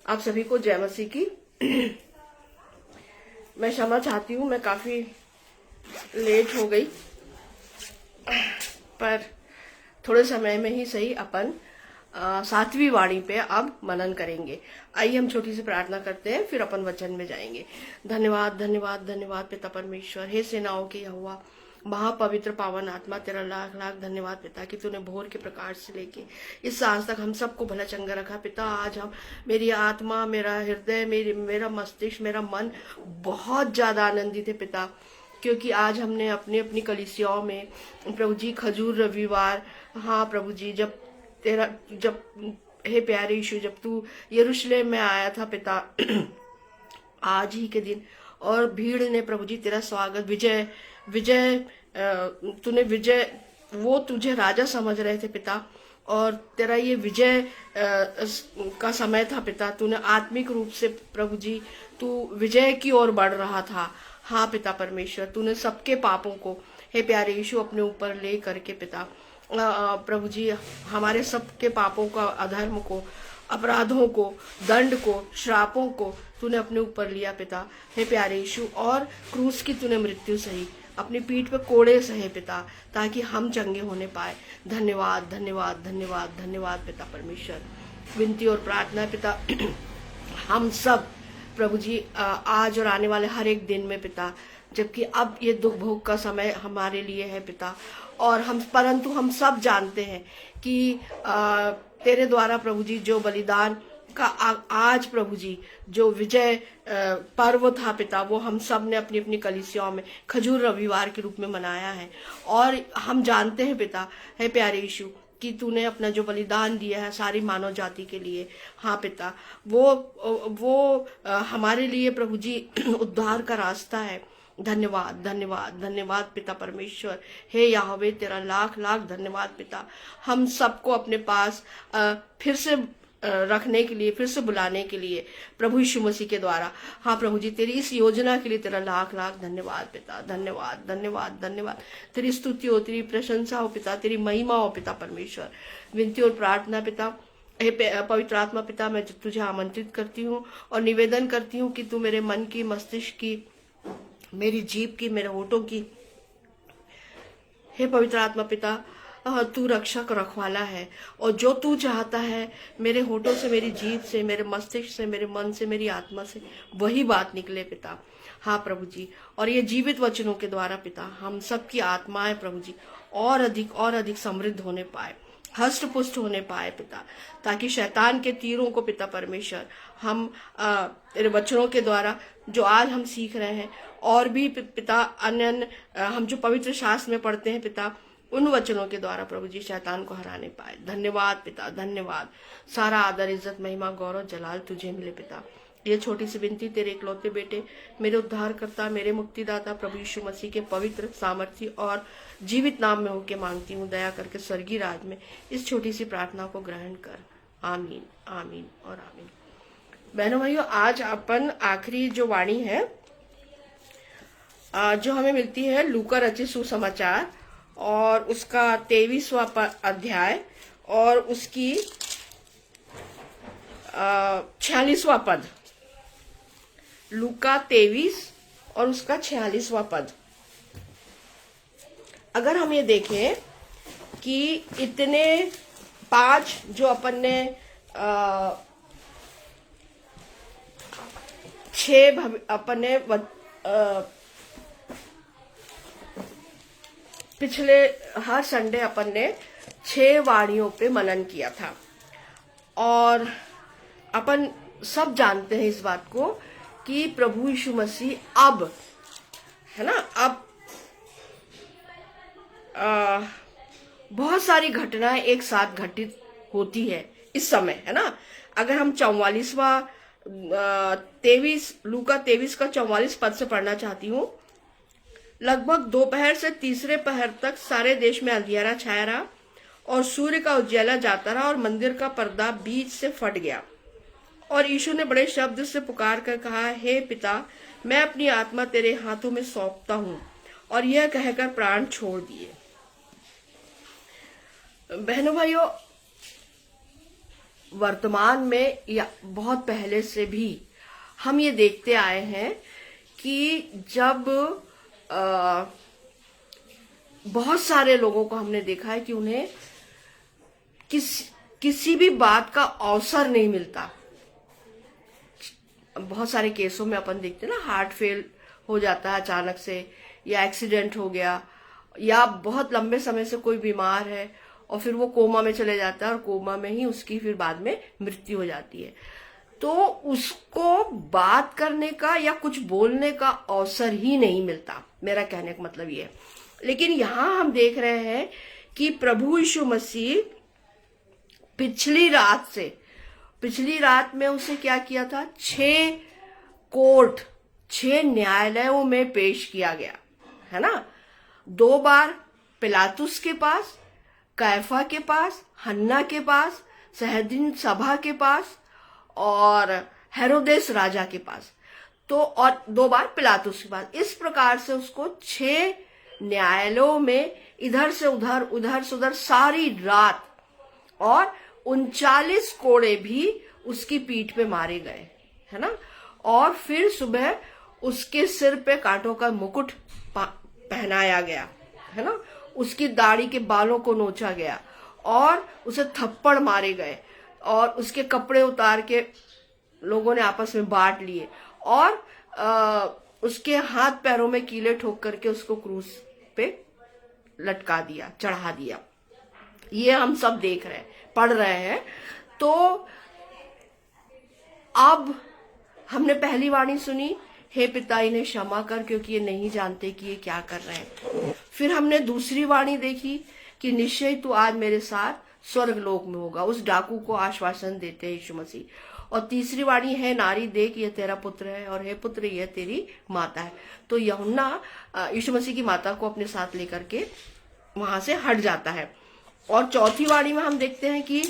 आप सभी को जय मसीह की। मैं क्षमा चाहती हूँ, मैं काफी लेट हो गई, पर थोड़े समय में ही सही अपन 7वीं वाणी पे अब मनन करेंगे। आइए हम छोटी सी प्रार्थना करते हैं, फिर अपन वचन में जाएंगे। धन्यवाद धन्यवाद धन्यवाद पिता परमेश्वर, हे सेनाओं के यहोवा, महापवित्र पावन आत्मा, तेरा लाख लाख धन्यवाद पिता कि तूने भोर के प्रकाश से लेके इस सांस तक हम सबको भला चंगा रखा पिता। आज हम, मेरी आत्मा, मेरा हृदय, मेरा मस्तिष्क, मेरा मन बहुत ज्यादा आनंदित है पिता, क्योंकि आज हमने अपनी अपनी कलीसियाओं में प्रभु जी खजूर रविवार, हाँ प्रभु जी, जब हे प्यारे यीशु, जब तू यरूशलेम में आया था पिता, आज ही के दिन, और भीड़ ने प्रभु जी तेरा स्वागत, विजय विजय तूने विजय, वो तुझे राजा समझ रहे थे पिता, और तेरा ये विजय का समय था पिता। तूने आत्मिक रूप से प्रभु जी तू विजय की ओर बढ़ रहा था। हाँ पिता परमेश्वर, तूने सबके पापों को हे प्यारे यीशु अपने ऊपर ले करके पिता, प्रभु जी हमारे सबके पापों का, अधर्म को, अपराधों को, दंड को, श्रापों को तूने अपने ऊपर लिया पिता, हे प्यारे यीशु, और क्रूस की तूने मृत्यु सही, अपनी पीठ पे कोड़े सहे पिता, ताकि हम चंगे होने पाए। धन्यवाद धन्यवाद धन्यवाद धन्यवाद पिता परमेश्वर। विनती और प्रार्थना पिता, हम सब प्रभु जी आज और आने वाले हर एक दिन में पिता, जबकि अब ये दुख भोग का समय हमारे लिए है पिता, और परंतु हम सब जानते हैं कि तेरे द्वारा प्रभु जी जो बलिदान का आज प्रभु जी जो विजय पर्व था पिता, वो हम सब ने अपनी अपनी कलीसियाओं में खजूर रविवार के रूप में मनाया है। और हम जानते हैं पिता, हे प्यारे यीशु, कि तूने अपना जो बलिदान दिया है सारी मानव जाति के लिए, हाँ पिता, वो हमारे लिए प्रभु जी उद्धार का रास्ता है। धन्यवाद धन्यवाद धन्यवाद पिता परमेश्वर, हे याहवे तेरा लाख लाख धन्यवाद पिता। हम सबको अपने पास फिर से रखने के लिए, फिर से बुलाने के लिए प्रभु यीशु मसीह के द्वारा, हाँ प्रभु जी तेरी इस योजना के लिए तेरा लाख लाख धन्यवाद पिता। धन्यवाद धन्यवाद धन्यवाद, तेरी स्तुति हो, तेरी प्रशंसा हो पिता, तेरी महिमा हो पिता परमेश्वर। विनती और प्रार्थना पिता, हे पवित्र आत्मा पिता, मैं तुझे आमंत्रित करती हूँ और निवेदन करती हूँ कि तू मेरे मन की, मस्तिष्क की, मेरी जीभ की, मेरे होठों की, हे पवित्र आत्मा पिता, तू रक्षक रखवाला है, और जो तू चाहता है मेरे होठों से, मेरी जीभ से, मेरे मस्तिष्क से, मेरे मन से, मेरी आत्मा से वही बात निकले पिता। हाँ प्रभु जी, और ये जीवित वचनों के द्वारा पिता हम सबकी आत्माएं प्रभु जी और अधिक समृद्ध होने पाए, हष्ट पुष्ट होने पाए पिता, ताकि शैतान के तीरों को पिता परमेश्वर हम तेरे वचनों के द्वारा जो आज हम सीख रहे हैं, और भी पिता अन्य हम जो पवित्र शास्त्र में पढ़ते हैं पिता, उन वचनों के द्वारा प्रभु जी शैतान को हराने पाए। धन्यवाद पिता धन्यवाद। सारा आदर, इज्जत, महिमा, गौरव, जलाल तुझे मिले पिता। ये छोटी सी विनती तेरे इकलौते बेटे, मेरे उद्धारकर्ता, मेरे मुक्तिदाता प्रभु यीशु मसीह के पवित्र, सामर्थी और जीवित नाम में होके मांगती हूँ। दया करके स्वर्गीय राज में इस छोटी सी प्रार्थना को ग्रहण कर। आमीन आमीन और आमीन। बहनों भाइयों, आज अपन आखिरी जो वाणी है जो हमें मिलती है लूका रचित सुसमाचार, और उसका 23वां अध्याय और उसकी 46वां पद। लूका 23 और उसका 46वां पद। अगर हम ये देखें कि इतने 5 जो अपन ने 6 अपन ने पिछले हर संडे अपन ने 6 वाणियों पे मनन किया था, और अपन सब जानते हैं इस बात को कि प्रभु यीशु मसीह अब, है ना, अब बहुत सारी घटनाएं एक साथ घटित होती है इस समय, है ना। अगर हम 44वां 23 लूका 23 का 44 पद से पढ़ना चाहती हूँ। लगभग दोपहर से तीसरे पहर तक सारे देश में अंधियारा छाया रहा, और सूर्य का उजाला जाता रहा, और मंदिर का पर्दा बीच से फट गया, और यीशु ने बड़े शब्द से पुकार कर कहा, हे पिता, मैं अपनी आत्मा तेरे हाथों में सौंपता हूँ, और यह कहकर प्राण छोड़ दिए। बहनों भाइयों, वर्तमान में या बहुत पहले से भी हम ये देखते आए हैं कि जब बहुत सारे लोगों को हमने देखा है कि उन्हें किसी भी बात का अवसर नहीं मिलता। बहुत सारे केसों में अपन देखते हैं ना, हार्ट फेल हो जाता है अचानक से, या एक्सीडेंट हो गया, या बहुत लंबे समय से कोई बीमार है और फिर वो कोमा में चले जाता है और कोमा में ही उसकी फिर बाद में मृत्यु हो जाती है। तो उसको बात करने का या कुछ बोलने का अवसर ही नहीं मिलता, मेरा कहने का मतलब ये है। लेकिन यहां हम देख रहे हैं कि प्रभु यीशु मसीह पिछली रात में उसे क्या किया था, 6 न्यायालयों में पेश किया गया, है ना। 2 बार पिलातुस के पास, कैफा के पास, हन्ना के पास, सहदीन सभा के पास और हेरोदेस राजा के पास, तो और 2 बार पिलातुस के पास। इस प्रकार से उसको 6 न्यायालयों में इधर से उधर सारी रात, और 39 कोड़े भी उसकी पीठ पे मारे गए, है ना। और फिर सुबह उसके सिर पे कांटों का मुकुट पहनाया गया, है ना। उसकी दाढ़ी के बालों को नोचा गया और उसे थप्पड़ मारे गए और उसके कपड़े उतार के लोगों ने आपस में बांट लिए और उसके हाथ पैरों में कीले ठोक करके उसको क्रूस पे लटका दिया, चढ़ा दिया। ये हम सब देख रहे हैं, पढ़ रहे हैं। तो अब हमने पहली वाणी सुनी, हे पिता इन्हें क्षमा कर क्योंकि ये नहीं जानते कि ये क्या कर रहे हैं। फिर हमने दूसरी वाणी देखी कि निश्चय तू आज मेरे साथ स्वर्ग लोक में होगा। उस डाकू को आश्वासन देते हैं यीशु मसीह। और तीसरी वाणी है, नारी देख ये तेरा पुत्र है और हे पुत्र यह तेरी माता है। तो यूहन्ना यीशु मसीह की माता को अपने साथ लेकर के वहां से हट जाता है। और चौथी वाणी में हम देखते हैं कि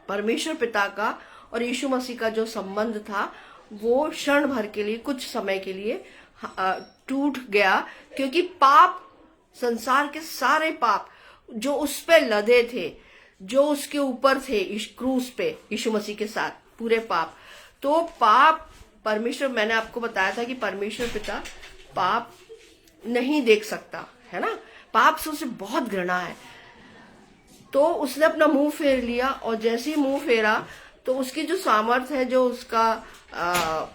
परमेश्वर पिता का और यीशु मसीह का जो संबंध था वो क्षण भर के लिए, कुछ समय के लिए टूट गया, क्योंकि पाप, संसार के सारे पाप जो उस पे लदे थे, जो उसके ऊपर थे क्रूस पे यीशु मसीह के साथ, पूरे पाप। तो पाप परमेश्वर, मैंने आपको बताया था कि परमेश्वर पिता पाप नहीं देख सकता, है ना। पाप से उसे बहुत घृणा है। तो उसने अपना मुंह फेर लिया और जैसे ही मुंह फेरा तो उसकी जो सामर्थ्य है, जो उसका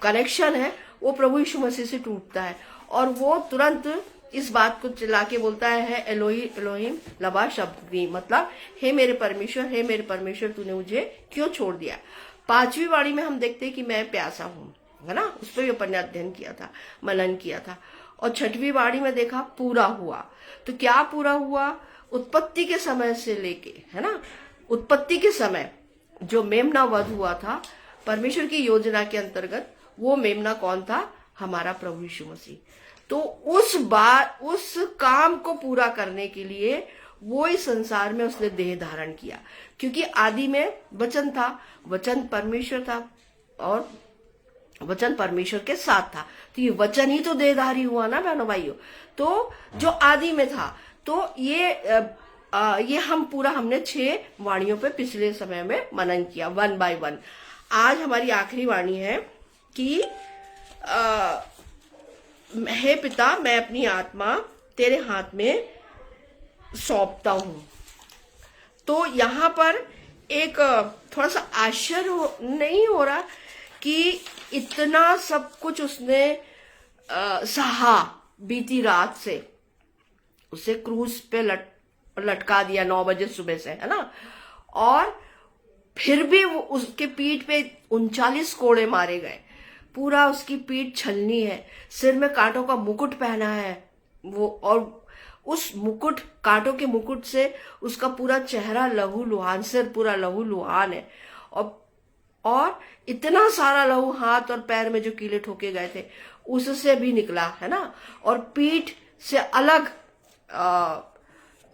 कनेक्शन है, वो प्रभु यीशु मसीह से टूटता है और वो तुरंत इस बात को चिल्ला के बोलता है एलोही एलोहिम लबा शब्दी, मतलब हे मेरे परमेश्वर तूने मुझे क्यों छोड़ दिया। 5वीं वाणी में हम देखते हैं कि मैं प्यासा हूँ, है ना। उस पर भी अपन ने अध्ययन किया था, मनन किया था। और 6वीं वाणी में देखा पूरा हुआ। तो क्या पूरा हुआ? उत्पत्ति के समय से लेके, है ना, उत्पत्ति के समय जो मेमना वध हुआ था परमेश्वर की योजना के अंतर्गत, वो मेमना कौन था? हमारा प्रभु यीशु मसीह। तो उस काम को पूरा करने के लिए वो इस संसार में उसने देह धारण किया, क्योंकि आदि में वचन था, वचन परमेश्वर था और वचन परमेश्वर के साथ था। तो ये वचन ही तो देहधारी हुआ ना बहनों भाइयों। तो जो आदि में था, तो ये हमने 6 वाणियों पे पिछले समय में मनन किया, 1 बाय 1। आज हमारी आखिरी वाणी है कि हे पिता मैं अपनी आत्मा तेरे हाथ में सौंपता हूं। तो यहाँ पर एक थोड़ा सा आश्चर्य नहीं हो रहा कि इतना सब कुछ उसने सहा बीती रात से, उसे क्रूस पे लटका दिया 9 बजे सुबह से, है ना। और फिर भी वो उसके पीठ पे 39 कोड़े मारे गए, पूरा उसकी पीठ छलनी है, सिर में कांटों का मुकुट पहना है वो, और उस मुकुट, कांटों के मुकुट से उसका पूरा चेहरा लहू लुहान, सिर पूरा लहू लुहान है, और इतना सारा लहू हाथ और पैर में जो कीले ठोके गए थे उससे भी निकला, है ना। और पीठ से अलग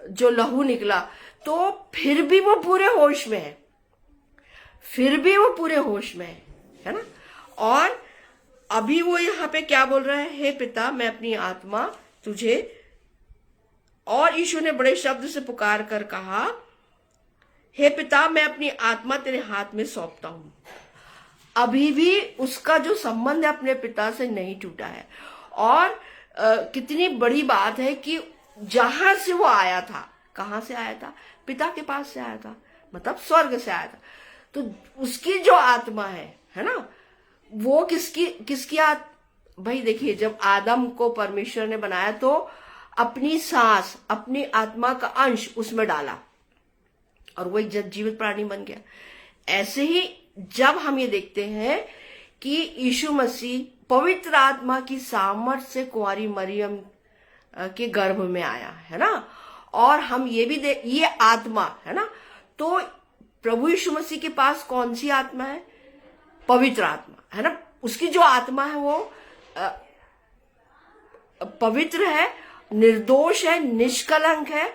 जो लहू निकला, तो फिर भी वो पूरे होश में है, है ना। और अभी वो यहाँ पे क्या बोल रहा है? हे पिता मैं अपनी आत्मा तुझे, और यीशु ने बड़े शब्द से पुकार कर कहा, हे पिता मैं अपनी आत्मा तेरे हाथ में सौंपता हूं। अभी भी उसका जो संबंध है अपने पिता से नहीं टूटा है। और कितनी बड़ी बात है कि जहां से वो आया था, कहां से आया था? पिता के पास से आया था, मतलब स्वर्ग से आया था। तो उसकी जो आत्मा है ना, वो किसकी भाई देखिए, जब आदम को परमेश्वर ने बनाया तो अपनी सांस, अपनी आत्मा का अंश उसमें डाला और वो एक जीवित प्राणी बन गया। ऐसे ही जब हम ये देखते हैं कि यीशु मसीह पवित्र आत्मा की सामर्थ्य से कुंवारी मरियम के गर्भ में आया है ना, और हम ये भी ये आत्मा है ना, तो प्रभु यीशु मसीह के पास कौन सी आत्मा है? पवित्र आत्मा है ना। उसकी जो आत्मा है वो पवित्र है, निर्दोष है, निष्कलंक है।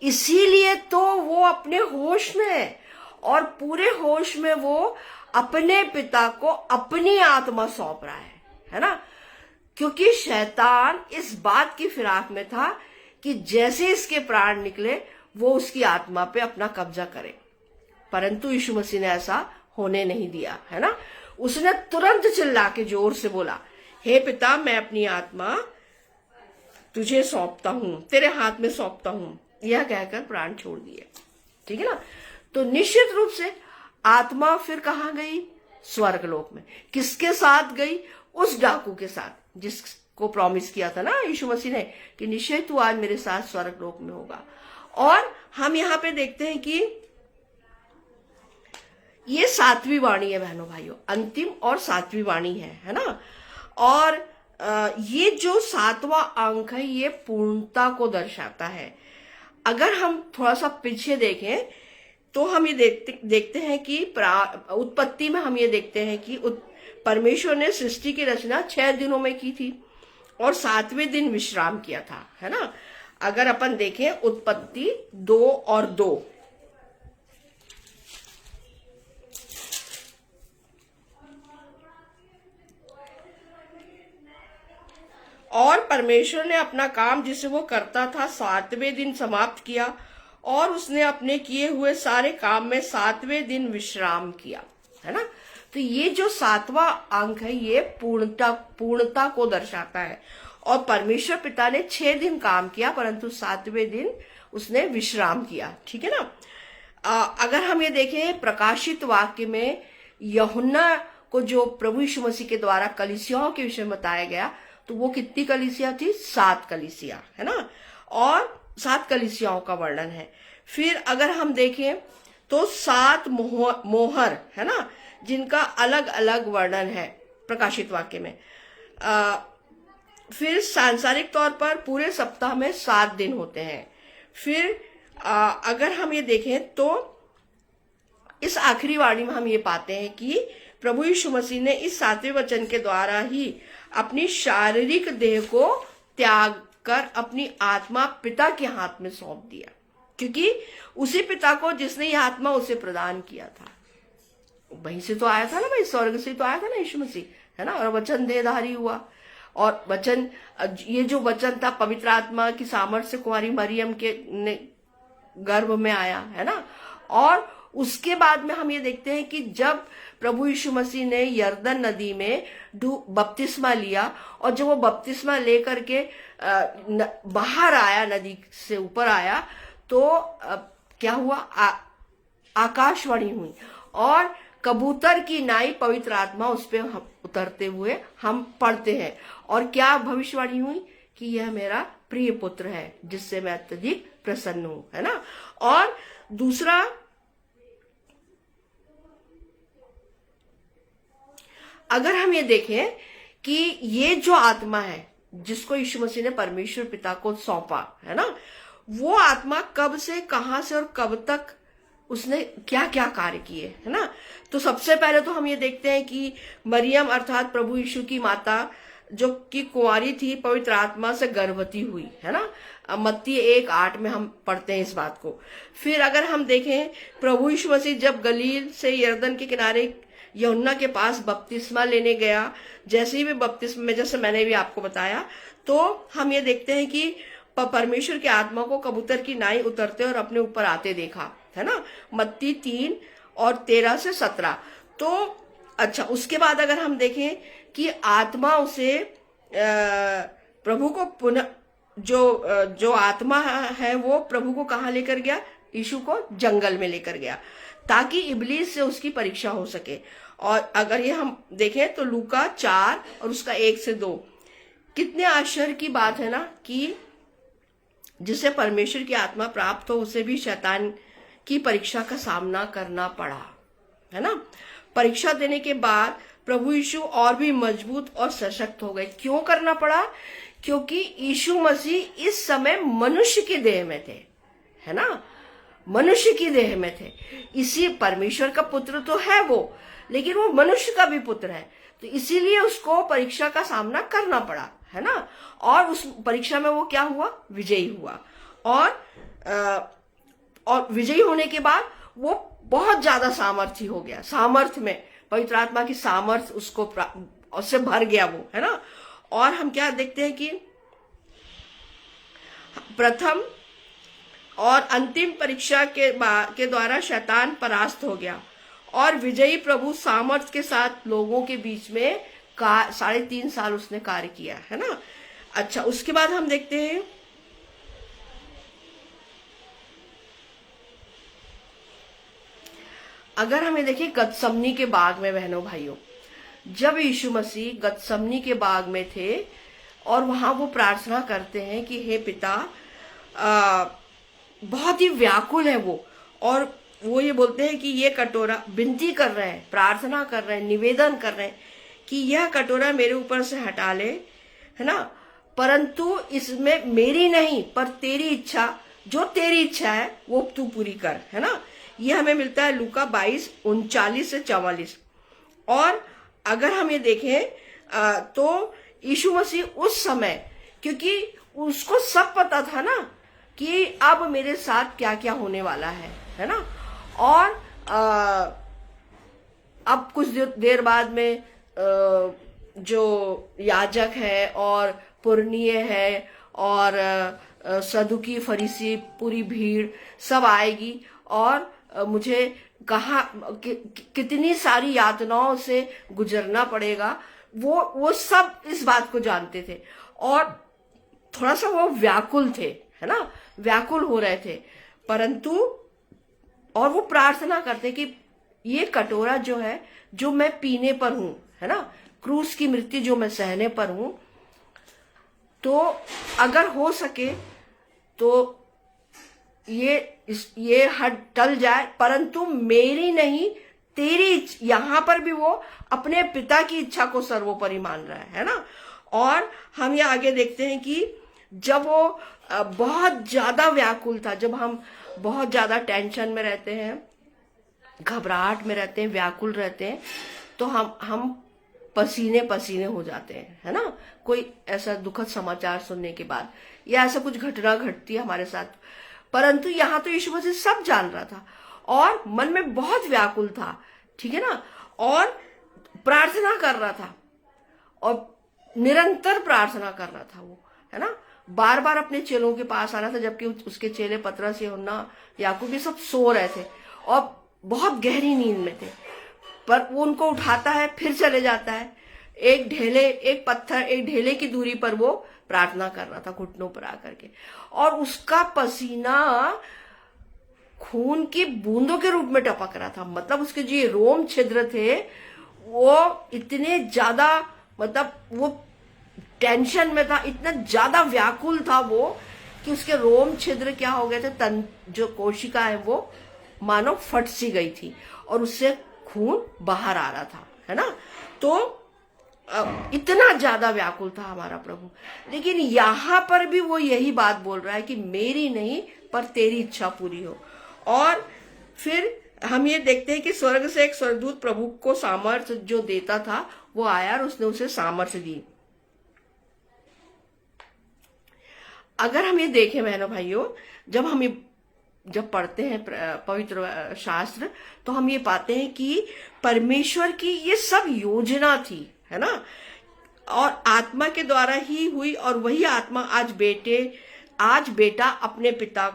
इसीलिए तो वो अपने होश में है और पूरे होश में वो अपने पिता को अपनी आत्मा सौंप रहा है ना। क्योंकि शैतान इस बात की फिराक में था कि जैसे इसके प्राण निकले वो उसकी आत्मा पे अपना कब्जा करे, परंतु यीशु मसीह ने ऐसा होने नहीं दिया है ना। उसने तुरंत चिल्ला के जोर से बोला, हे पिता मैं अपनी आत्मा तुझे सौंपता हूं, तेरे हाथ में सौंपता हूं, यह कहकर प्राण छोड़ दिए। ठीक है ना। तो निश्चित रूप से आत्मा फिर कहां गई? स्वर्गलोक में। किसके साथ गई? उस डाकू के साथ जिसको प्रॉमिस किया था ना यीशु मसीह ने कि निश्चय तू आज मेरे साथ स्वर्गलोक में होगा। और हम यहां पे देखते हैं कि ये 7वीं वाणी है बहनों भाइयों, अंतिम और 7वीं वाणी है ना। और ये जो 7वां अंक है ये पूर्णता को दर्शाता है। अगर हम थोड़ा सा पीछे देखें तो हम ये देखते हैं कि उत्पत्ति में हम ये देखते हैं कि परमेश्वर ने सृष्टि की रचना 6 दिनों में की थी और 7वें दिन विश्राम किया था, है ना। अगर अपन देखें उत्पत्ति 2 और 2, और परमेश्वर ने अपना काम जिसे वो करता था 7वें दिन समाप्त किया और उसने अपने किए हुए सारे काम में 7वें दिन विश्राम किया, है ना। तो ये जो 7वां अंक है ये पूर्णता को दर्शाता है। और परमेश्वर पिता ने 6 दिन काम किया परंतु 7वें दिन उसने विश्राम किया। ठीक है ना। अगर हम ये देखें प्रकाशित वाक्य में यूहन्ना को जो प्रभु यीशु मसीह के द्वारा कलीसियाओं के विषय में बताया गया, तो वो कितनी कलीसिया थी? 7 कलीसिया, है ना। और 7 कलीसियाओं का वर्णन है। फिर अगर हम देखें तो 7 मोहर, है ना, जिनका अलग अलग वर्णन है प्रकाशित वाक्य में। फिर सांसारिक तौर पर पूरे सप्ताह में 7 दिन होते हैं। फिर अगर हम ये देखें तो इस आखिरी वाणी में हम ये पाते हैं कि प्रभु यीशु मसीह ने इस 7वें वचन के द्वारा ही अपनी शारीरिक देह को त्याग कर अपनी आत्मा पिता के हाथ में सौंप दिया, क्योंकि उसी पिता को जिसने यह आत्मा उसे प्रदान किया था वहीं से तो आया था ना भाई, स्वर्ग से तो आया था ना यीशु मसीह, है ना। और वचन देहधारी हुआ और वचन, ये जो वचन था पवित्र आत्मा की सामर्थ्य से कुंवारी मरियम के गर्भ में आया, है ना। और उसके बाद में हम ये देखते हैं कि जब प्रभु यीशु मसीह ने यरदन नदी में बपतिस्मा लिया और जब वो बपतिस्मा लेकर के बाहर आया, नदी से ऊपर आया, तो क्या हुआ? आकाशवाणी हुई और कबूतर की नाई पवित्र आत्मा उस पे उतरते हुए हम पढ़ते हैं। और क्या भविष्यवाणी हुई? कि यह मेरा प्रिय पुत्र है जिससे मैं अत्यधिक प्रसन्न हूं, है ना। और दूसरा, अगर हम ये देखें कि ये जो आत्मा है जिसको यीशु मसीह ने परमेश्वर पिता को सौंपा, है ना, वो आत्मा कब से, कहां से और कब तक उसने क्या क्या कार्य किए, है ना। तो सबसे पहले तो हम ये देखते हैं कि मरियम अर्थात प्रभु यीशु की माता जो कि कुंवारी थी पवित्र आत्मा से गर्भवती हुई, है ना। मत्ती 1:8 में हम पढ़ते हैं इस बात को। फिर अगर हम देखें प्रभु यीशु मसीह जब गलील से यरदन के किनारे यूहन्ना के पास बपतिस्मा लेने गया, जैसे ही वे बपतिस्मा में, जैसे मैंने भी आपको बताया, तो हम ये देखते हैं कि परमेश्वर की आत्मा को कबूतर की नाई उतरते और अपने ऊपर आते देखा, है ना, मत्ती 3:13 से 17। तो अच्छा, उसके बाद अगर हम देखें कि आत्मा उसे प्रभु को पुनः जो आत्मा है वो प्रभु को कहाँ लेकर गया, यीशु को जंगल में लेकर गया, ताकि इबलीस से उसकी परीक्षा हो सके। और अगर ये हम देखें तो लूका 4 और उसका 1 से 2, कितने आश्चर्य की बात है ना, कि जिसे परमेश्वर की आत्मा प्राप्त हो उसे भी शैतान की परीक्षा का सामना करना पड़ा, है ना। परीक्षा देने के बाद प्रभु यीशु और भी मजबूत और सशक्त हो गए। क्यों करना पड़ा? क्योंकि यीशु मसीह इस समय मनुष्य की देह में थे, है ना, मनुष्य की देह में थे। इसी परमेश्वर का पुत्र तो है वो, लेकिन वो मनुष्य का भी पुत्र है, तो इसीलिए उसको परीक्षा का सामना करना पड़ा, है ना। और उस परीक्षा में वो क्या हुआ? विजयी हुआ। और विजयी होने के बाद वो बहुत ज्यादा सामर्थ्य हो गया। सामर्थ्य में पवित्र आत्मा की सामर्थ्य उससे भर गया वो, है ना। और हम क्या देखते हैं कि प्रथम और अंतिम परीक्षा के द्वारा शैतान परास्त हो गया और विजयी प्रभु सामर्थ्य के साथ लोगों के बीच में 3.5 साल उसने कार्य किया, है ना। अच्छा, उसके बाद हम देखते हैं अगर हमें देखिए गतसमनी के बाग में, बहनों भाइयों, जब यीशु मसीह गतसमनी के बाग में थे और वहां वो प्रार्थना करते हैं कि हे पिता, बहुत ही व्याकुल है वो, और वो ये बोलते हैं कि ये कटोरा, विनती कर रहे हैं, प्रार्थना कर रहे हैं, निवेदन कर रहे हैं कि यह कटोरा मेरे ऊपर से हटा ले, है ना, परंतु इसमें मेरी नहीं पर तेरी इच्छा, जो तेरी इच्छा है वो तू पूरी कर, है ना। ये हमें मिलता है लूका 22:39-44। और अगर हम ये देखें तो यीशु मसीह उस समय, क्योंकि उसको सब पता था ना कि अब मेरे साथ क्या क्या होने वाला है ना। और अब कुछ देर बाद में जो याजक है और पुरनीय है और सदुकी, फरीसी, पूरी भीड़ सब आएगी और मुझे कितनी सारी यातनाओं से गुजरना पड़ेगा। वो सब इस बात को जानते थे और थोड़ा सा वो व्याकुल थे, है ना, व्याकुल हो रहे थे। परंतु और वो प्रार्थना करते कि ये कटोरा जो है, जो मैं पीने पर हूं, है ना, क्रूस की मृत्यु जो मैं सहने पर हूं, तो अगर हो सके तो ये हट टल जाए, परंतु मेरी नहीं तेरी। यहां पर भी वो अपने पिता की इच्छा को सर्वोपरि मान रहा है ना। और हम ये आगे देखते हैं कि जब वो बहुत ज्यादा व्याकुल था, जब हम बहुत ज्यादा टेंशन में रहते हैं, घबराहट में रहते हैं, व्याकुल रहते हैं, तो हम पसीने पसीने हो जाते हैं, है ना। कोई ऐसा दुखद समाचार सुनने के बाद या ऐसा कुछ घटना घटती है हमारे साथ, परंतु यहाँ तो यीशु मसीह सब जान रहा था और मन में बहुत व्याकुल था, ठीक है ना, और प्रार्थना कर रहा था और निरंतर प्रार्थना कर रहा था वो, है ना। बार बार अपने चेलों के पास आना था, जबकि उसके चेले पतरस, यूहन्ना, याकूब ये सब सो रहे थे और बहुत गहरी नींद में थे। पर वो उनको उठाता है, फिर चले जाता है। एक ढेले की दूरी पर वो प्रार्थना कर रहा था घुटनों पर आकर के, और उसका पसीना खून की बूंदों के रूप में टपक रहा था। मतलब उसके जो रोम छिद्र थे वो इतने ज्यादा, मतलब वो टेंशन में था, इतना ज्यादा व्याकुल था वो कि उसके रोम छिद्र क्या हो गए थे, जो कोशिका है वो मानो फट सी गई थी और उससे खून बाहर आ रहा था, है ना। तो इतना ज्यादा व्याकुल था हमारा प्रभु। लेकिन यहां पर भी वो यही बात बोल रहा है कि मेरी नहीं पर तेरी इच्छा पूरी हो। और फिर हम ये देखते हैं कि स्वर्ग से एक स्वर्गदूत प्रभु को सामर्थ्य जो देता था वो आया और उसने उसे सामर्थ्य दी। अगर हम ये देखें बहनों भाइयों, जब पढ़ते हैं पवित्र शास्त्र, तो हम ये पाते हैं कि परमेश्वर की ये सब योजना थी, है ना, और आत्मा के द्वारा ही हुई। और वही आत्मा आज बेटा अपने पिता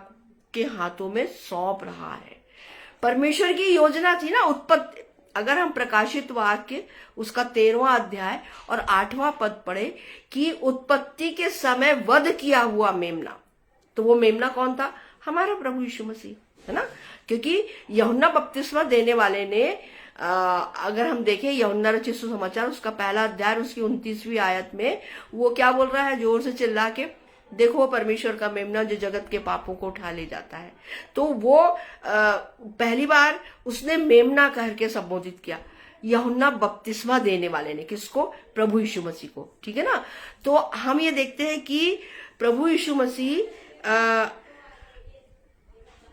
के हाथों में सौंप रहा है। परमेश्वर की योजना थी ना उत्पत्ति। अगर हम प्रकाशित वाक्य उसका 13वां अध्याय और 8वां पद पढ़े कि उत्पत्ति के समय वध किया हुआ मेमना, तो वो मेमना कौन था? हमारा प्रभु यीशु मसीह, है ना। क्योंकि यूहन्ना बपतिस्मा देने वाले ने अगर हम देखें यूहन्ना रचित सुसमाचार उसका पहला अध्याय उसकी 29वीं आयत में वो क्या बोल रहा है जोर से चिल्ला के, देखो वो परमेश्वर का मेमना जो जगत के पापों को उठा ले जाता है। तो वो पहली बार उसने मेमना कह के संबोधित किया यूहन्ना बपतिस्मा देने वाले ने। किसको? प्रभु यीशु मसीह को, ठीक है ना। तो हम ये देखते हैं कि प्रभु यीशु मसीह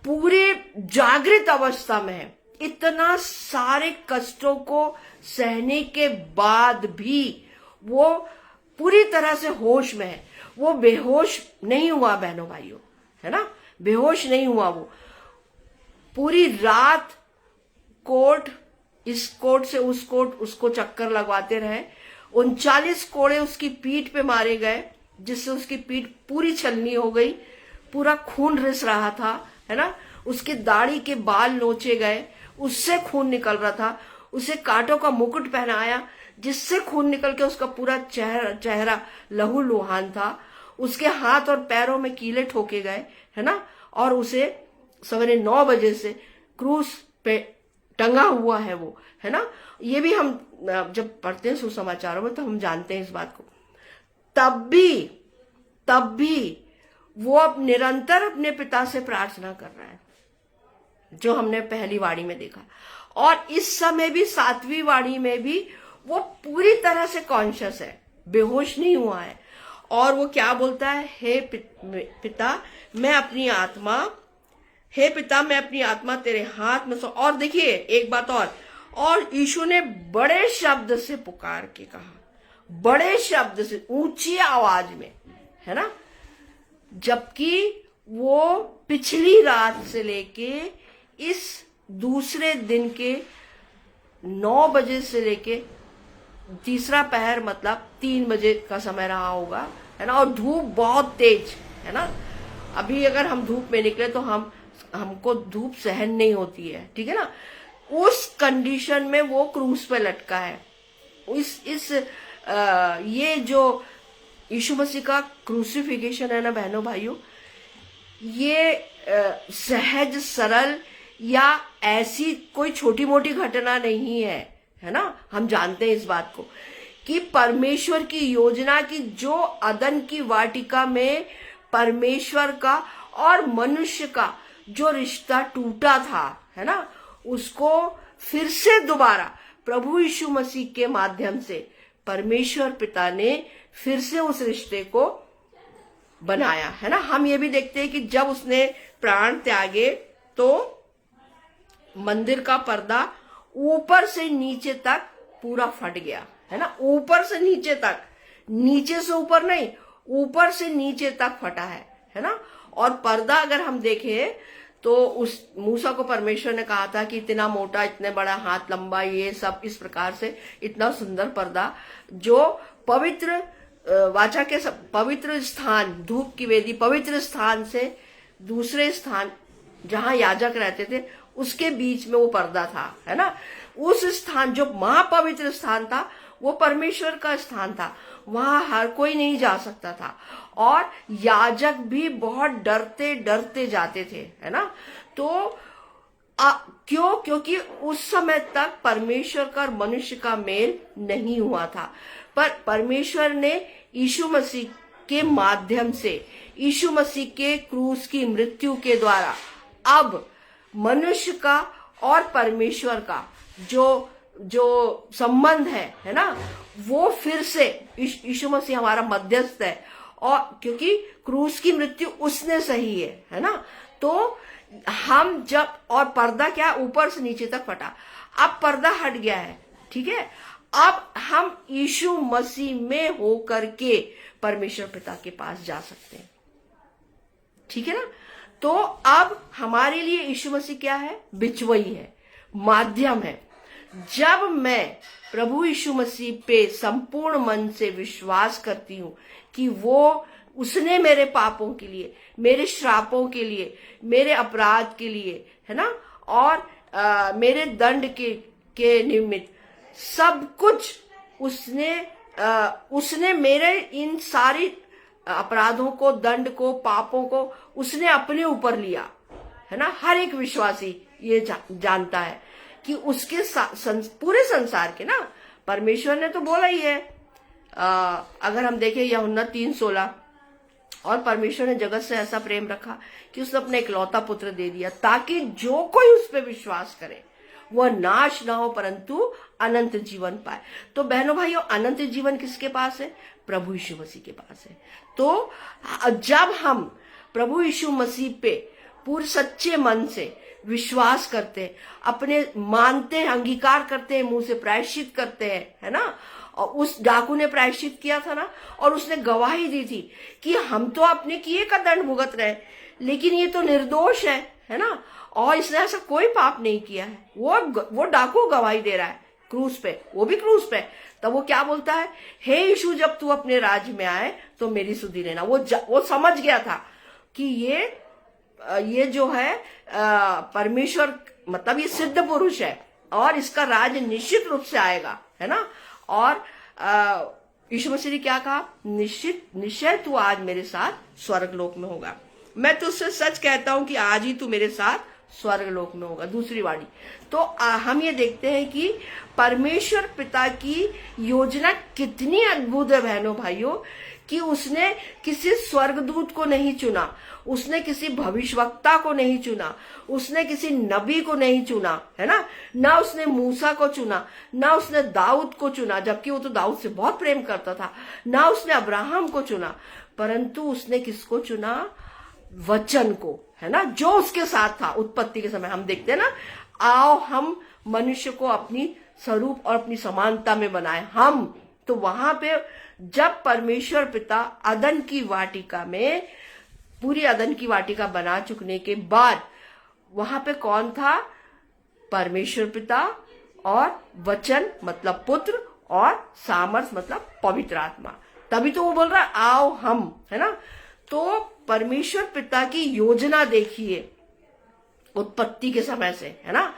पूरे जागृत अवस्था में है। इतना सारे कष्टों को सहने के बाद भी वो पूरी तरह से होश में है। वो बेहोश नहीं हुआ बहनों भाइयों, है ना, बेहोश नहीं हुआ। वो पूरी रात कोर्ट, इस कोर्ट से उस कोर्ट उसको चक्कर लगवाते रहे। 39 कोड़े उसकी पीठ पे मारे गए जिससे उसकी पीठ पूरी छलनी हो गई, पूरा खून रिस रहा था, है ना। उसकी दाढ़ी के बाल नोचे गए, उससे खून निकल रहा था। उसे कांटों का मुकुट पहनाया जिससे खून निकल के उसका पूरा चेहरा लहू लुहान था। उसके हाथ और पैरों में कीले ठोके गए, है ना। और उसे सवेरे 9 बजे से क्रूस पे टंगा हुआ है वो, है ना। ये भी हम जब पढ़ते हैं सुसमाचारों में तो हम जानते हैं इस बात को। तब भी वो अब निरंतर अपने पिता से प्रार्थना कर रहा है, जो हमने पहली वाणी में देखा। और इस समय भी 7वीं वाणी में भी वो पूरी तरह से कॉन्शियस है, बेहोश नहीं हुआ है। और वो क्या बोलता है? हे पिता मैं अपनी आत्मा तेरे हाथ में और देखिए एक बात और यीशु ने बड़े शब्द से पुकार के कहा, बड़े शब्द से, ऊंची आवाज में, है ना। जबकि वो पिछली रात से लेके इस दूसरे दिन के 9 बजे से लेके तीसरा पहर मतलब 3 बजे का समय रहा होगा, है ना। और धूप बहुत तेज, है ना। अभी अगर हम धूप में निकले तो हमको धूप सहन नहीं होती है, ठीक है ना। उस कंडीशन में वो क्रूस पे लटका है। ये जो यीशु मसीह का क्रूसिफिकेशन है ना बहनों भाइयों, ये सहज सरल या ऐसी कोई छोटी मोटी घटना नहीं है ना। हम जानते हैं इस बात को कि परमेश्वर की योजना की जो अदन की वाटिका में परमेश्वर का और मनुष्य का जो रिश्ता टूटा था, है ना, उसको फिर से दोबारा प्रभु यीशु मसीह के माध्यम से परमेश्वर पिता ने फिर से उस रिश्ते को बनाया, है ना। हम ये भी देखते हैं कि जब उसने प्राण त्यागे तो मंदिर का पर्दा ऊपर से नीचे तक पूरा फट गया, है ना। ऊपर से नीचे तक, नीचे से ऊपर नहीं, ऊपर से नीचे तक फटा है ना। और पर्दा अगर हम देखें तो उस मूसा को परमेश्वर ने कहा था कि इतना मोटा, इतने बड़ा हाथ लंबा, ये सब इस प्रकार से इतना सुंदर पर्दा जो पवित्र वाचा के पवित्र स्थान, धूप की वेदी, पवित्र स्थान से दूसरे स्थान जहां याजक रहते थे उसके बीच में वो पर्दा था, है ना। उस स्थान जो महापवित्र स्थान था वो परमेश्वर का स्थान था, वहां हर कोई नहीं जा सकता था और याजक भी बहुत डरते डरते जाते थे, है ना। तो क्यों? क्योंकि उस समय तक परमेश्वर का और मनुष्य का मेल नहीं हुआ था। पर परमेश्वर ने यीशु मसीह के माध्यम से, यीशु मसीह के क्रूस की मृत्यु के द्वारा अब मनुष्य का और परमेश्वर का जो संबंध है ना, वो फिर से, यीशु मसीह हमारा मध्यस्थ है और क्योंकि क्रूस की मृत्यु उसने सही है ना। तो हम जब, और पर्दा क्या ऊपर से नीचे तक फटा, अब पर्दा हट गया है, ठीक है। अब हम यीशु मसीह में होकर के परमेश्वर पिता के पास जा सकते हैं, ठीक है ना। तो अब हमारे लिए यीशु मसीह क्या है? बिचवई है, माध्यम है। जब मैं प्रभु यीशु मसीह पे संपूर्ण मन से विश्वास करती हूं कि उसने मेरे पापों के लिए, मेरे श्रापों के लिए, मेरे अपराध के लिए, है ना, और मेरे दंड के निमित्त सब कुछ उसने मेरे इन सारी अपराधों को, दंड को, पापों को उसने अपने ऊपर लिया, है ना। हर एक विश्वासी ये जानता है कि उसके पूरे संसार के ना, परमेश्वर ने तो बोला ही है, अगर हम देखें यूहन्ना 3:16, और परमेश्वर ने जगत से ऐसा प्रेम रखा कि उसने अपने इकलौता पुत्र दे दिया, ताकि जो कोई उस पर विश्वास करे वह नाश ना हो परंतु अनंत जीवन पाए। तो बहनों भाइयों, अनंत जीवन किसके पास है? प्रभु यीशु मसीह के पास है। तो जब हम प्रभु यीशु मसीह पे पूरे सच्चे मन से विश्वास करते हैं, अपने मानते हैं, अंगीकार करते हैं, मुंह से प्रायश्चित करते हैं, है ना। और उस डाकू ने प्रायश्चित किया था ना, और उसने गवाही दी थी कि हम तो अपने किए का दंड भुगत रहे, लेकिन ये तो निर्दोष है ना, और इसने ऐसा कोई पाप नहीं किया है। वो डाकू गवाही दे रहा है क्रूस पे, वो भी क्रूस पे। तब वो क्या बोलता है? हे यीशु, जब तू अपने राज्य में आए तो मेरी सुधि लेना। वो समझ गया था कि ये जो है परमेश्वर, मतलब ये सिद्ध पुरुष है और इसका राज्य निश्चित रूप से आएगा, है ना। और यीशु मसीह ने क्या कहा? निश्चय तू आज मेरे साथ स्वर्ग लोक में होगा। मैं तुझसे सच कहता हूं कि आज ही तू मेरे साथ स्वर्ग लोक में होगा। दूसरी वाणी। तो हम ये देखते हैं कि परमेश्वर पिता की योजना कितनी अद्भुत है बहनों भाइयों, कि उसने किसी स्वर्गदूत को नहीं चुना, उसने किसी भविष्यवक्ता को नहीं चुना, उसने किसी नबी को नहीं चुना, है ना उसने मूसा को चुना, ना उसने दाऊद को चुना, जबकि वो तो दाऊद से बहुत प्रेम करता था, ना उसने अब्राहम को चुना, परंतु उसने किसको चुना? वचन को, है ना, जो उसके साथ था उत्पत्ति के समय। हम देखते हैं ना, आओ हम मनुष्य को अपनी स्वरूप और अपनी समानता में बनाए हम। तो वहां पे जब परमेश्वर पिता अदन की वाटिका में, पूरी अदन की वाटिका बना चुकने के बाद, वहां पे कौन था? परमेश्वर पिता, और वचन मतलब पुत्र, और सामर्थ मतलब पवित्र आत्मा। तभी तो वो बोल रहा है आओ हम, है ना। तो परमेश्वर पिता की योजना देखिए उत्पत्ति के समय से, है ना,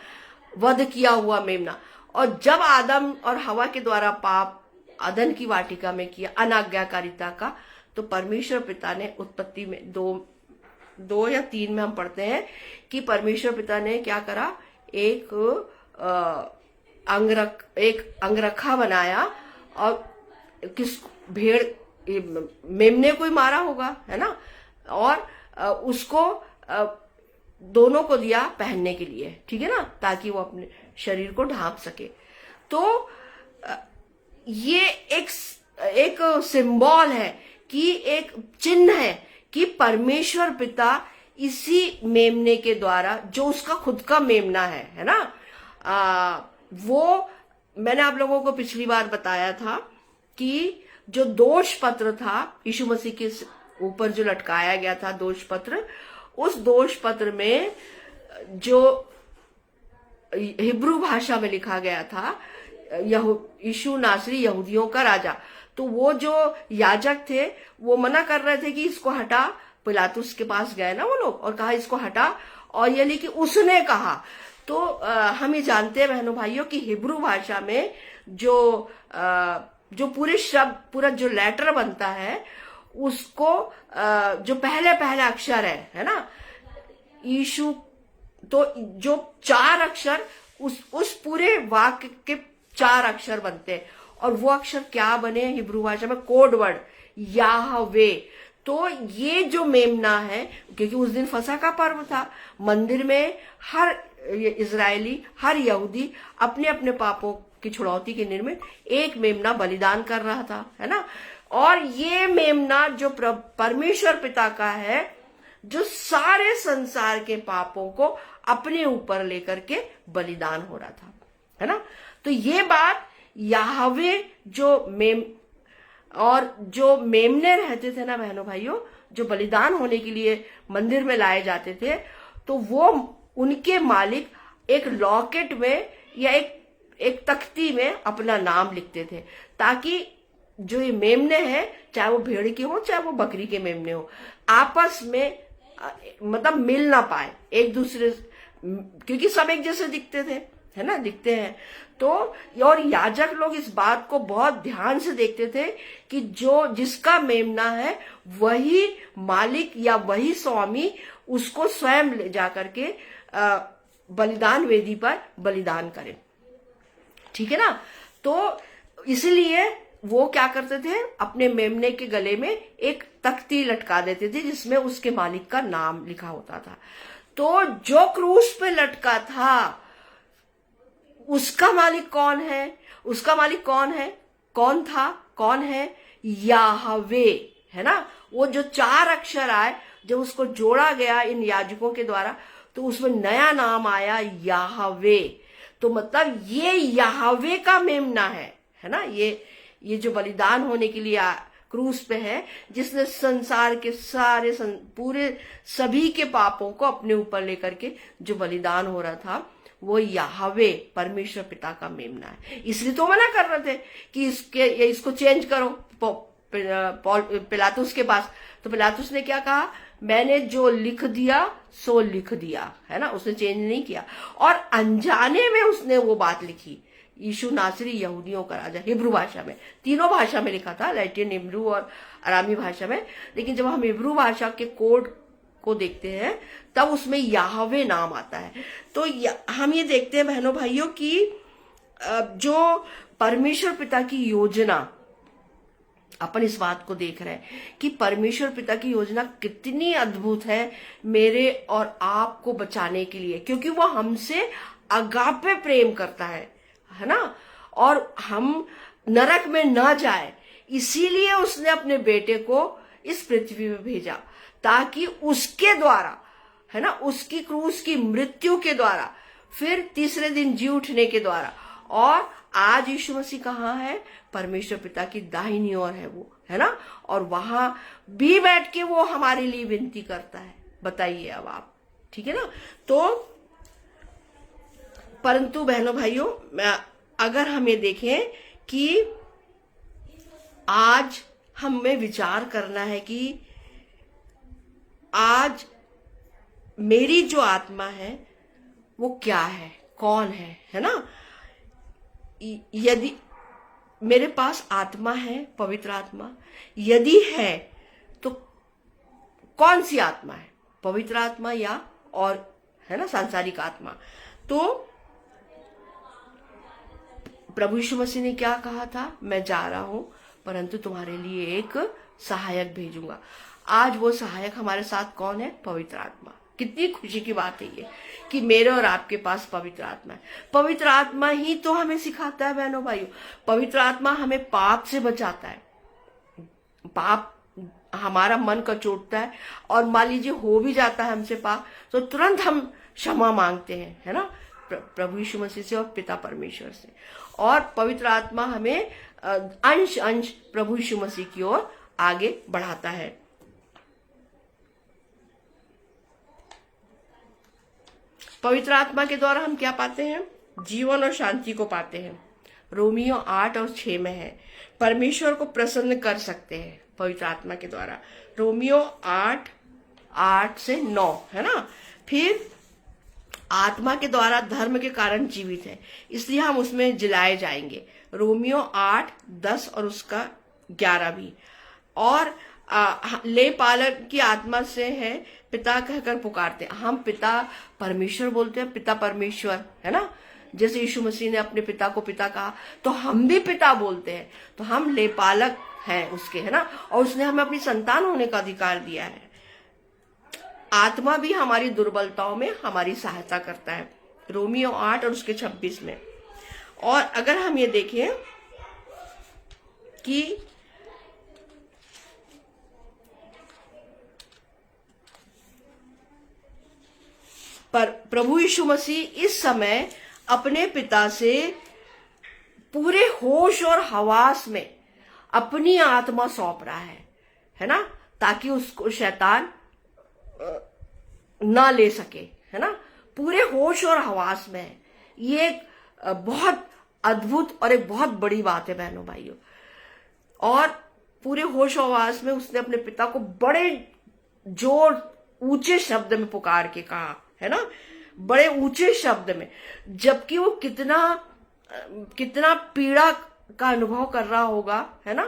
वध किया हुआ मेमना, और जब आदम और हवा के द्वारा पाप अदन की वाटिका में किया, अनाज्ञाकारिता का, तो परमेश्वर पिता ने उत्पत्ति में 2 या 3 में हम पढ़ते हैं कि परमेश्वर पिता ने क्या करा? एक अंगरखा बनाया, और किस भेड़, मेमने को ही मारा होगा, है ना, और उसको दोनों को दिया पहनने के लिए, ठीक है ना, ताकि वो अपने शरीर को ढांप सके। तो ये एक सिंबल है, कि एक चिन्ह है कि परमेश्वर पिता इसी मेमने के द्वारा, जो उसका खुद का मेमना है ना, वो मैंने आप लोगों को पिछली बार बताया था कि जो दोष पत्र था यीशु मसीह के ऊपर जो लटकाया गया था दोष पत्र, उस दोष पत्र में जो हिब्रू भाषा में लिखा गया था, यीशु नासरी यहूदियों का राजा, तो वो जो याजक थे वो मना कर रहे थे कि इसको हटा। पिलातुस के पास गए ना वो लोग और कहा इसको हटा, और ये लेकिन उसने कहा। तो हम ये जानते हैं बहनों भाइयों कि हिब्रू भाषा में जो पूरे शब्द, पूरा जो लेटर बनता है, उसको जो पहले अक्षर है ना, यीशु, तो जो 4 अक्षर उस पूरे वाक्य के 4 अक्षर बनते हैं, और वो अक्षर क्या बने हिब्रू भाषा में? Code word Yahweh. तो ये जो मेमना है, क्योंकि उस दिन फसह का पर्व था, मंदिर में हर इजरायली, हर यहूदी अपने अपने पापों की छुड़ौती के निमित्त एक मेमना बलिदान कर रहा था, है ना। और ये मेमना जो परमेश्वर पिता का है, जो सारे संसार के पापों को अपने ऊपर लेकर के बलिदान हो रहा था, है ना। तो ये बात याहवे जो मेमने रहते थे ना बहनों भाइयों, जो बलिदान होने के लिए मंदिर में लाए जाते थे, तो वो उनके मालिक एक लॉकेट में या एक तख्ती में अपना नाम लिखते थे, ताकि जो ये मेमने हैं, चाहे वो भेड़ के हो चाहे वो बकरी के मेमने हो, आपस में मतलब मिल ना पाए, एक दूसरे क्योंकि सब एक जैसे दिखते थे, है ना, दिखते हैं। तो और याजक लोग इस बात को बहुत ध्यान से देखते थे कि जो जिसका मेमना है वही मालिक या वही स्वामी उसको स्वयं ले जा करके बलिदान वेदी पर बलिदान करे, ठीक है ना। तो इसलिए वो क्या करते थे, अपने मेमने के गले में एक तख्ती लटका देते थे जिसमें उसके मालिक का नाम लिखा होता था। तो जो क्रूस पे लटका था उसका मालिक कौन है, उसका मालिक कौन है, कौन था, कौन है, याहवे, है ना। वो जो 4 अक्षर आए जब उसको जोड़ा गया इन याजकों के द्वारा तो उसमें नया नाम आया याहवे। तो मतलब ये याहवे का मेमना है ना। ये जो बलिदान होने के लिए क्रूस पे है, जिसने संसार के सारे पूरे सभी के पापों को अपने ऊपर लेकर के जो बलिदान हो रहा था वो याहवे परमेश्वर पिता का मेमना है। इसलिए तो मना कर रहे थे कि इसको चेंज करो पिलातुस के पास। तो पिलातुस ने क्या कहा, मैंने जो लिख दिया सो लिख दिया, है ना, उसने चेंज नहीं किया। और अनजाने में उसने वो बात लिखी, यीशु नासरी यहूदियों का राजा, हिब्रू भाषा में, तीनों भाषा में लिखा था, लैटिन, हिब्रू और अरामी भाषा में। लेकिन जब हम हिब्रू भाषा के कोड को देखते हैं तब उसमें याहवे नाम आता है। तो हम ये देखते हैं बहनों भाइयों कि जो परमेश्वर पिता की योजना, अपन इस बात को देख रहे हैं कि परमेश्वर पिता की योजना कितनी अद्भुत है मेरे और आपको बचाने के लिए, क्योंकि वो हमसे अगापे प्रेम करता है ना, और हम नरक में न जाए, इसीलिए उसने अपने बेटे को इस पृथ्वी में भेजा ताकि उसके द्वारा, है ना, उसकी क्रूस की मृत्यु के द्वारा, फिर तीसरे दिन जी उठने के द्वारा, और आज यीशु मसीह कहाँ है, परमेश्वर पिता की दाहिनी ओर है वो, है ना, और वहां भी बैठ के वो हमारे लिए विनती करता है। बताइए अब आप, ठीक है ना। तो परंतु बहनों भाइयों, अगर हम ये देखें कि आज हमें विचार करना है कि आज मेरी जो आत्मा है वो क्या है, कौन है ना। यदि मेरे पास आत्मा है, पवित्र आत्मा, यदि है तो कौन सी आत्मा है, पवित्र आत्मा या और, है ना, सांसारिक आत्मा। तो प्रभु यीशु मसीह ने क्या कहा था, मैं जा रहा हूं परंतु तुम्हारे लिए एक सहायक भेजूंगा। आज वो सहायक हमारे साथ कौन है, पवित्र आत्मा। कितनी खुशी की बात है ये कि मेरे और आपके पास पवित्र आत्मा है। पवित्र आत्मा ही तो हमें सिखाता है बहनों भाइयों, पवित्र आत्मा हमें पाप से बचाता है। पाप हमारा मन कचोटता है और मान लीजिए हो भी जाता है हमसे पाप, तो तुरंत हम क्षमा मांगते हैं, है ना, प्रभु यीशु मसीह से और पिता परमेश्वर से। और पवित्र आत्मा हमें अंश अंश प्रभु यीशु मसीह की ओर आगे बढ़ाता है। पवित्र आत्मा के द्वारा हम क्या पाते हैं, जीवन और शांति को पाते हैं। रोमियो 8 और 6 में है, परमेश्वर को प्रसन्न कर सकते हैं पवित्र आत्मा के द्वारा। रोमियो 8 से 9, है ना। फिर आत्मा के द्वारा धर्म के कारण जीवित है, इसलिए हम उसमें जिलाए जाएंगे। रोमियो 8, 10 और उसका 11 भी। और ले पालक की आत्मा से है, पिता कहकर पुकारते हैं। हम पिता परमेश्वर बोलते हैं, पिता परमेश्वर, है ना। जैसे यीशु मसीह ने अपने पिता को पिता कहा तो हम भी पिता बोलते हैं। तो हम ले पालक हैं उसके, है ना, और उसने हमें अपनी संतान होने का अधिकार दिया है। आत्मा भी हमारी दुर्बलताओं में हमारी सहायता करता है, रोमियो 8 और उसके 26 में। और अगर हम ये देखें कि पर प्रभु यीशु मसीह इस समय अपने पिता से पूरे होश और हवास में अपनी आत्मा सौंप रहा है ना, ताकि उसको शैतान ना ले सके, है ना। पूरे होश और हवास में है। ये एक बहुत अद्भुत और एक बहुत बड़ी बात है बहनों भाइयों। और पूरे होश और हवास में उसने अपने पिता को बड़े जोर ऊंचे शब्द में पुकार के कहा, है ना, बड़े ऊंचे शब्द में, जबकि वो कितना कितना पीड़ा का अनुभव कर रहा होगा, है ना।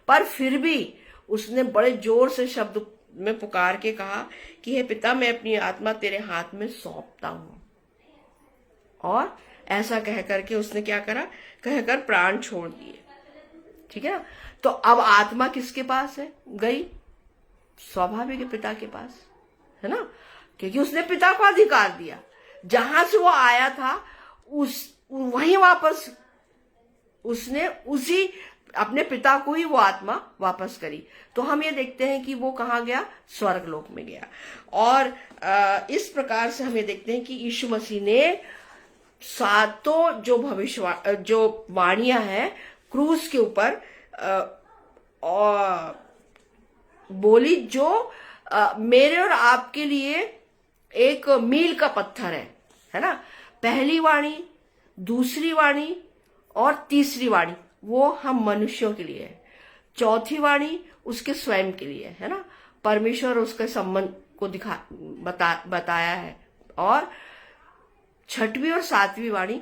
पर फिर भी उसने बड़े जोर से शब्द में पुकार के कहा कि हे पिता, मैं अपनी आत्मा तेरे हाथ में सौंपता हूं। और ऐसा कह करके उसने क्या करा, कहकर प्राण छोड़ दिए। ठीक है ना। तो अब आत्मा किसके पास है, गई? स्वाभाविक है, पिता के पास, है ना, क्योंकि उसने पिता को अधिकार दिया। जहां से वो आया था वहीं वापस उसने उसी अपने पिता को ही वो आत्मा वापस करी। तो हम ये देखते हैं कि वो कहाँ गया, स्वर्ग लोक में गया। और इस प्रकार से हम ये देखते हैं कि यीशु मसीह ने सातों जो वाणियां हैं क्रूस के ऊपर बोली, जो मेरे और आपके लिए एक मील का पत्थर है ना। पहली वाणी, दूसरी वाणी और तीसरी वाणी वो हम मनुष्यों के लिए है। चौथी वाणी उसके स्वयं के लिए, है ना, परमेश्वर उसके संबंध को बताया है। और छठवीं और सातवीं वाणी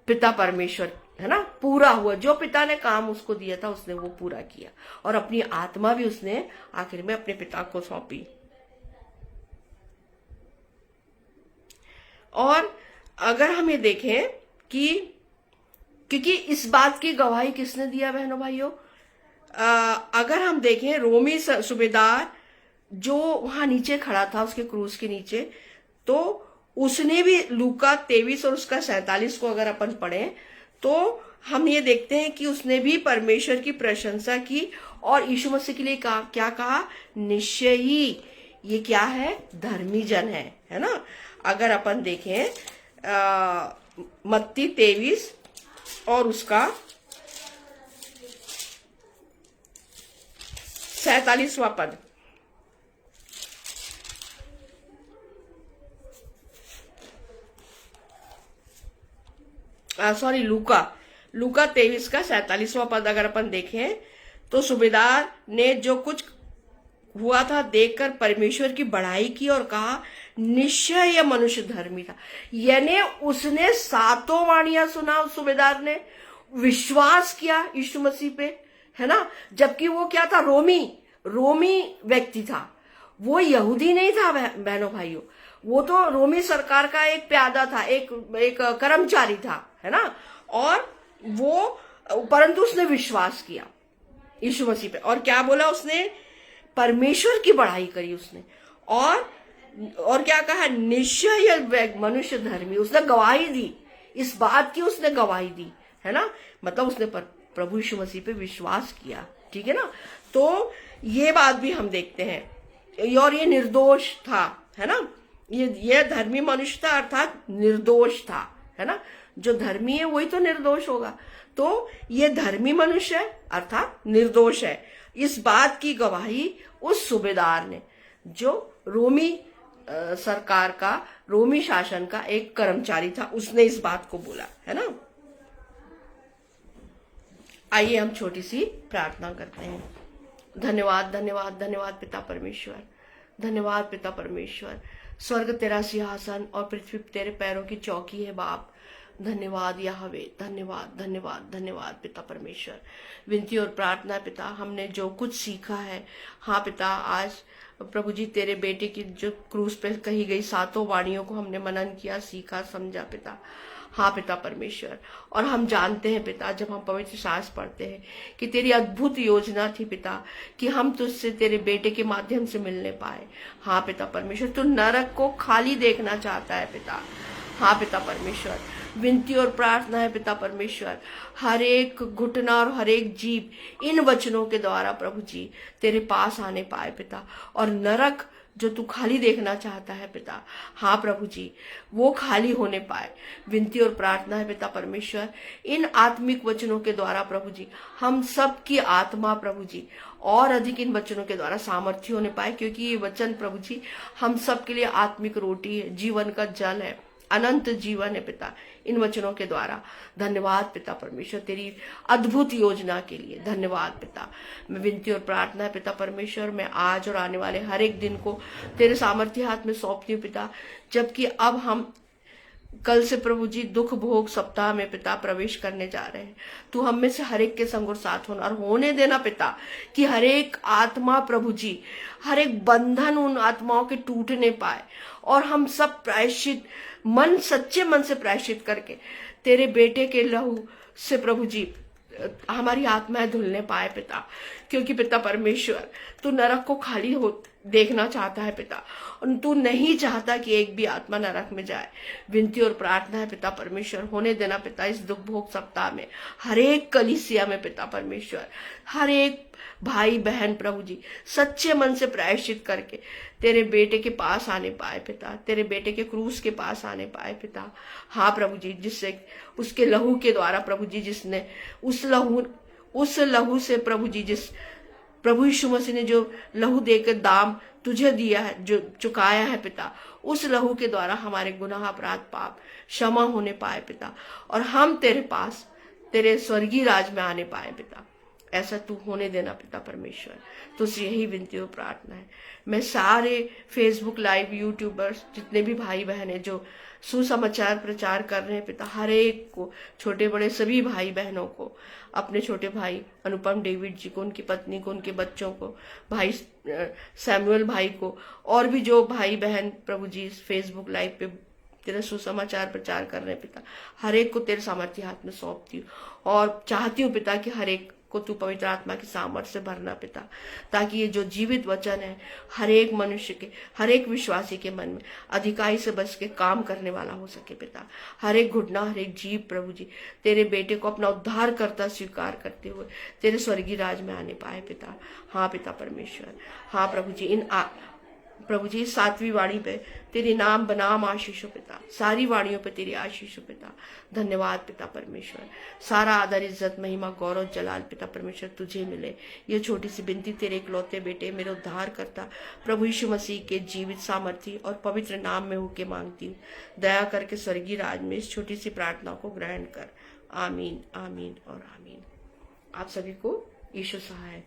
पिता परमेश्वर, है ना, पूरा हुआ। जो पिता ने काम उसको दिया था उसने वो पूरा किया, और अपनी आत्मा भी उसने आखिर में अपने पिता को सौंपी। और अगर हम ये देखें कि क्योंकि इस बात की गवाही किसने दिया बहनों भाइयों, अगर हम देखें रोमी सूबेदार जो वहां नीचे खड़ा था उसके क्रूस के नीचे, तो उसने भी लूका 23 और उसका 47 को अगर अपन पढ़ें तो हम ये देखते हैं कि उसने भी परमेश्वर की प्रशंसा की और यीशु मसीह के लिए क्या कहा, निश्चय ही ये क्या है, धर्मी जन है ना। अगर अपन देखें मत्ती 23 और उसका 47वां पद, सॉरी लूका 23 का 47वां पद अगर अपन देखें तो सूबेदार ने जो कुछ हुआ था देखकर परमेश्वर की बढ़ाई की और कहा, निश्चय यह मनुष्य धर्मी था। यानी उसने सातों वाणियां सुना, उस सूबेदार ने विश्वास किया यीशु मसीह पे, है ना। जबकि वो क्या था, रोमी व्यक्ति था, वो यहूदी नहीं था बहनों भाइयों। वो तो रोमी सरकार का एक प्यादा था, एक कर्मचारी था, है ना। और वो परंतु उसने विश्वास किया यीशु मसीह पे, और क्या बोला उसने, परमेश्वर की बढ़ाई करी उसने। और क्या कहा, निश्चय यह मनुष्य धर्मी। उसने गवाही दी, इस बात की उसने गवाही दी, है ना। मतलब उसने प्रभु यीशु मसीह पे विश्वास किया। ठीक है ना। तो ये बात भी हम देखते हैं। और ये निर्दोष था, है ना। ये धर्मी मनुष्य था अर्थात निर्दोष था, है ना। जो धर्मी है वही तो निर्दोष होगा। तो ये धर्मी मनुष्य है अर्थात निर्दोष है। इस बात की गवाही उस सूबेदार ने, जो रोमी सरकार का, रोमी शासन का एक कर्मचारी था, उसने इस बात को बोला, है ना। आइए हम छोटी सी प्रार्थना करते हैं। धन्यवाद धन्यवाद धन्यवाद पिता परमेश्वर, धन्यवाद पिता परमेश्वर। स्वर्ग तेरा सिंहासन और पृथ्वी तेरे पैरों की चौकी है बाप। धन्यवाद याहवे, धन्यवाद धन्यवाद धन्यवाद पिता परमेश्वर। विनती और प्रार्थना पिता, हमने जो कुछ सीखा है, हाँ पिता, आज प्रभु जी तेरे बेटे की जो क्रूस पे कही गई सातों वाणियों को हमने मनन किया, सीखा, समझा पिता। हाँ पिता परमेश्वर, और हम जानते हैं पिता, जब हम पवित्र शास्त्र पढ़ते हैं कि तेरी अद्भुत योजना थी पिता, कि हम तुझसे तेरे बेटे के माध्यम से मिलने पाए। हाँ पिता परमेश्वर, तू नरक को खाली देखना चाहता है पिता। हाँ पिता परमेश्वर, विनती और प्रार्थना है पिता परमेश्वर, हर एक घुटना और हर एक जीव इन वचनों के द्वारा प्रभु जी तेरे पास आने पाए पिता, और नरक जो तू खाली देखना चाहता है पिता, हाँ प्रभु जी, वो खाली होने पाए। विनती और प्रार्थना है पिता परमेश्वर, इन आत्मिक वचनों के द्वारा प्रभु जी हम सब की आत्मा प्रभु जी और अधिक इन वचनों के द्वारा सामर्थ्य होने पाए, क्योंकि ये वचन प्रभु जी हम सब के लिए आत्मिक रोटी है, जीवन का जल है, अनंत जीवन है पिता। इन वचनों के द्वारा। धन्यवाद पिता परमेश्वर तेरी अद्भुत योजना के लिए। धन्यवाद पिता। मैं विनती और प्रार्थना है पिता परमेश्वर, मैं आज और आने वाले हर एक दिन को तेरे सामर्थ्य हाथ में सौंपती हूँ पिता। जबकि अब हम कल से प्रभु जी दुख भोग सप्ताह में पिता प्रवेश करने जा रहे हैं। तू हम में से हर एक के संग और साथ होना और होने देना पिता कि हर एक आत्मा प्रभु जी, हर एक बंधन उन आत्माओं के टूटने पाए और हम सब प्रायश्चित मन, सच्चे मन से प्रायश्चित करके तेरे बेटे के लहू से प्रभु जी हमारी आत्माएं धुलने पाए पिता। क्योंकि पिता परमेश्वर तू नरक को खाली हो देखना चाहता है पिता, और तू नहीं चाहता कि एक भी आत्मा नरक में जाए। विनती और प्रार्थना है पिता परमेश्वर, होने देना पिता इस दुख भोग सप्ताह में हर एक कलीसिया में पिता परमेश्वर, हर एक भाई बहन प्रभु जी सच्चे मन से प्रायश्चित करके तेरे बेटे के पास आने पाए पिता, तेरे बेटे के क्रूस के पास आने पाए पिता। हाँ प्रभु जी, जिससे उसके लहू के द्वारा प्रभु जी, जिसने उस लहू से प्रभु जी, जिस प्रभु यीशु मसीह ने जो लहू देकर दाम तुझे दिया है, जो चुकाया है पिता, उस लहू के द्वारा हमारे गुनाह अपराध पाप क्षमा होने पाए पिता, और हम तेरे पास तेरे स्वर्गीय राज में आने पाए पिता। ऐसा तू होने देना पिता परमेश्वर, तुझसे यही विनती और प्रार्थना है। मैं सारे फेसबुक लाइव यूट्यूबर्स जितने भी भाई बहन हैं जो सुसमाचार प्रचार कर रहे हैं पिता, हर एक को, छोटे बड़े सभी भाई बहनों को, अपने छोटे भाई अनुपम डेविड जी को, उनकी पत्नी को, उनके बच्चों को, भाई सैमुअल भाई को, और भी जो भाई बहन प्रभु जी फेसबुक लाइव पे तेरा सुसमाचार प्रचार कर रहे हैं पिता, हर एक को तेरे सामर्थ्य हाथ में सौंपती हूँ और चाहती हूँ पिता कि हर एक को तू पवित्र आत्मा की सामर्थ्य से भरना पिता, ताकि ये जो जीवित वचन है हर एक मनुष्य के, हर एक विश्वासी के मन में अधिकाई से बस के काम करने वाला हो सके पिता। हर एक घुटना, हर एक जीव प्रभु जी तेरे बेटे को अपना उद्धार करता स्वीकार करते हुए तेरे स्वर्गीय राज में आने पाए पिता। हाँ पिता परमेश्वर, हाँ प्रभु जी, प्रभु जी 7वीं वाणी पे तेरी नाम बनाम आशीष हो पिता, सारी वाणियों पे तेरी आशीष हो पिता। धन्यवाद पिता परमेश्वर, सारा आदर इज्जत महिमा गौरव जलाल पिता परमेश्वर तुझे मिले। ये छोटी सी विनती तेरे इकलौते बेटे मेरे उद्धार करता प्रभु यीशु मसीह के जीवित सामर्थी और पवित्र नाम में होके मांगती हूँ। दया करके स्वर्गीय राज में इस छोटी सी प्रार्थना को ग्रहण कर। आमीन, आमीन और आमीन। आप सभी को यीशु सहाय।